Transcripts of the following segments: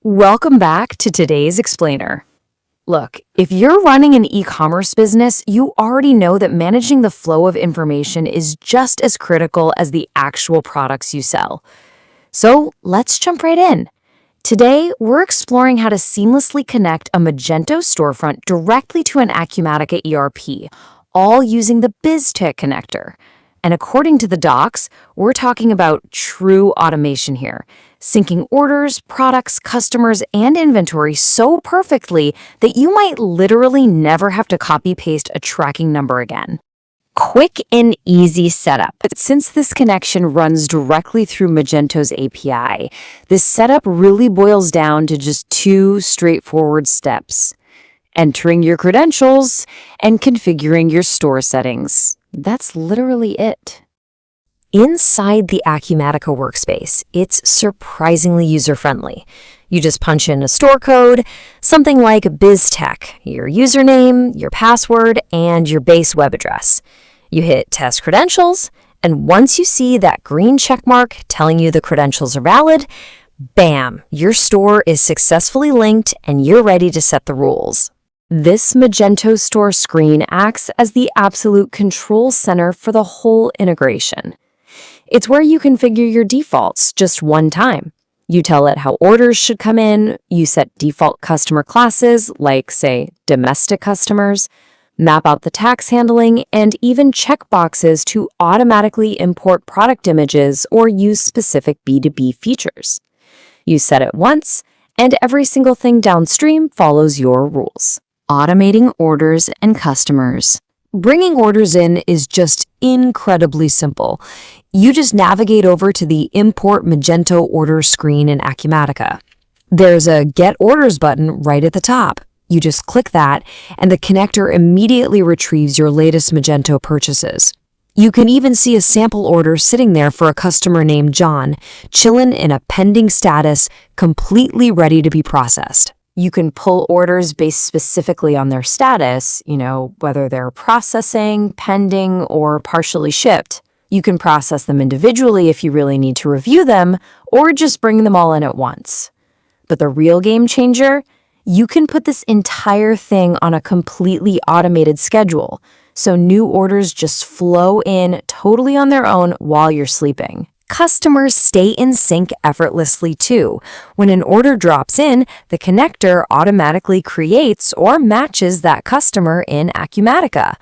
Welcome back to today's explainer. Look, if you're running an e-commerce business, you already know that managing the flow of information is just as critical as the actual products you sell. So let's jump right in. Today, we're exploring how to seamlessly connect a Magento storefront directly to an Acumatica ERP, all using the Biz-Tech Connector. And according to the docs, we're talking about true automation here, syncing orders, products, customers, and inventory so perfectly that you might literally never have to copy-paste a tracking number again. Quick and easy setup. But since this connection runs directly through Magento's API, this setup really boils down to just two straightforward steps: entering your credentials and configuring your store settings. That's literally it. Inside the Acumatica workspace, it's surprisingly user-friendly. You just punch in a store code, something like Biz-Tech, your username, your password, and your base web address. You hit Test Credentials, and once you see that green check mark telling you the credentials are valid, bam, your store is successfully linked and you're ready to set the rules. This Magento store screen acts as the absolute control center for the whole integration. It's where you configure your defaults just one time. You tell it how orders should come in, you set default customer classes like, say, domestic customers, map out the tax handling, and even check boxes to automatically import product images or use specific B2B features. You set it once, and every single thing downstream follows your rules. Automating orders and customers. Bringing orders in is just incredibly simple. You just navigate over to the Import Magento Order screen in Acumatica. There's a Get Orders button right at the top. You just click that, and the connector immediately retrieves your latest Magento purchases. You can even see a sample order sitting there for a customer named John, chillin' in a pending status, completely ready to be processed. You can pull orders based specifically on their status, whether they're processing, pending, or partially shipped. You can process them individually if you really need to review them, or just bring them all in at once. But the real game changer? You can put this entire thing on a completely automated schedule, so new orders just flow in totally on their own while you're sleeping. Customers stay in sync effortlessly too. When an order drops in, the connector automatically creates or matches that customer in Acumatica.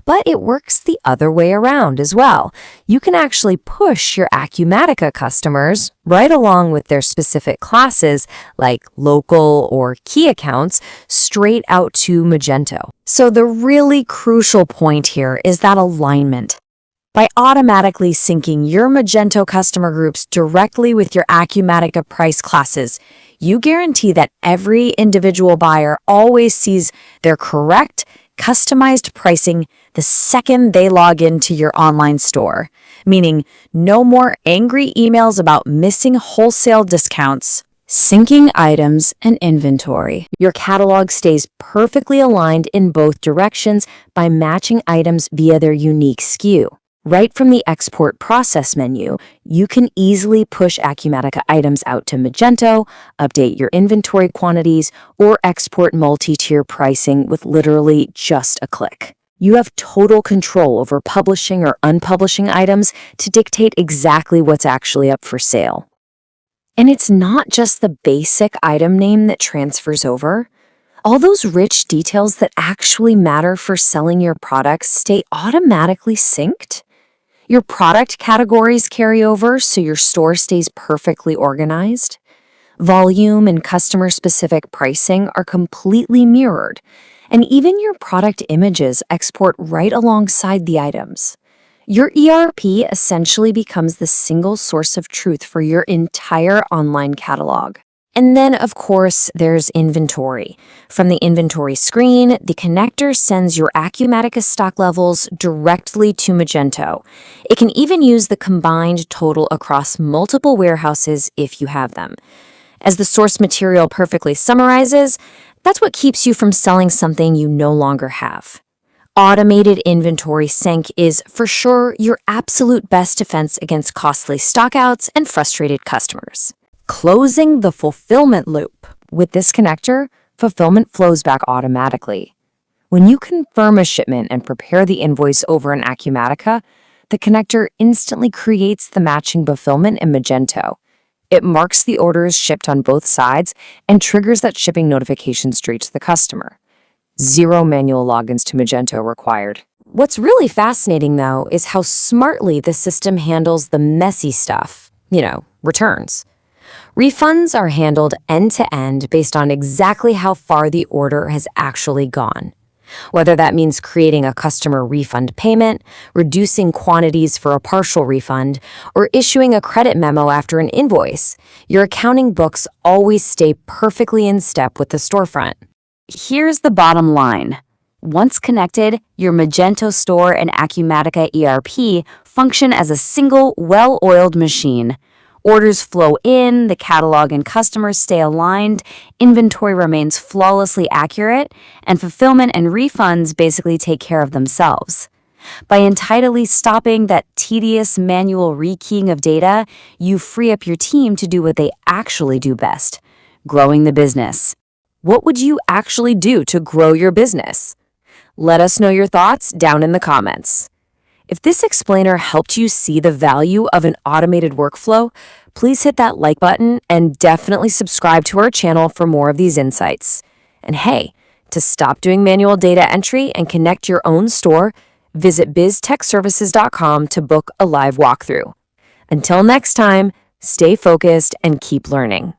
But it works the other way around as well. You can actually push your Acumatica customers right along with their specific classes like local or key accounts straight out to Magento. So the really crucial point here is that alignment. By automatically syncing your Magento customer groups directly with your Acumatica price classes, you guarantee that every individual buyer always sees their correct, customized pricing the second they log into your online store, meaning no more angry emails about missing wholesale discounts. Syncing items and inventory. Your catalog stays perfectly aligned in both directions by matching items via their unique SKU. Right from the Export Process menu, you can easily push Acumatica items out to Magento, update your inventory quantities, or export multi-tier pricing with literally just a click. You have total control over publishing or unpublishing items to dictate exactly what's actually up for sale. And it's not just the basic item name that transfers over. All those rich details that actually matter for selling your products stay automatically synced. Your product categories carry over so your store stays perfectly organized. Volume and customer-specific pricing are completely mirrored, and even your product images export right alongside the items. Your ERP essentially becomes the single source of truth for your entire online catalog. And then, of course, there's inventory. From the inventory screen, the connector sends your Acumatica stock levels directly to Magento. It can even use the combined total across multiple warehouses if you have them. As the source material perfectly summarizes, that's what keeps you from selling something you no longer have. Automated inventory sync is, for sure, your absolute best defense against costly stockouts and frustrated customers. Closing the fulfillment loop. With this connector, fulfillment flows back automatically. When you confirm a shipment and prepare the invoice over in Acumatica, the connector instantly creates the matching fulfillment in Magento. It marks the orders shipped on both sides and triggers that shipping notification straight to the customer. Zero manual logins to Magento required. What's really fascinating, though, is how smartly the system handles the messy stuff, returns. Refunds are handled end-to-end based on exactly how far the order has actually gone. Whether that means creating a customer refund payment, reducing quantities for a partial refund, or issuing a credit memo after an invoice, your accounting books always stay perfectly in step with the storefront. Here's the bottom line. Once connected, your Magento store and Acumatica ERP function as a single, well-oiled machine. Orders flow in, the catalog and customers stay aligned, inventory remains flawlessly accurate, and fulfillment and refunds basically take care of themselves. By entirely stopping that tedious manual rekeying of data, you free up your team to do what they actually do best, growing the business. What would you actually do to grow your business? Let us know your thoughts down in the comments. If this explainer helped you see the value of an automated workflow, please hit that like button and definitely subscribe to our channel for more of these insights. And hey, to stop doing manual data entry and connect your own store, visit biztechservices.com to book a live walkthrough. Until next time, stay focused and keep learning.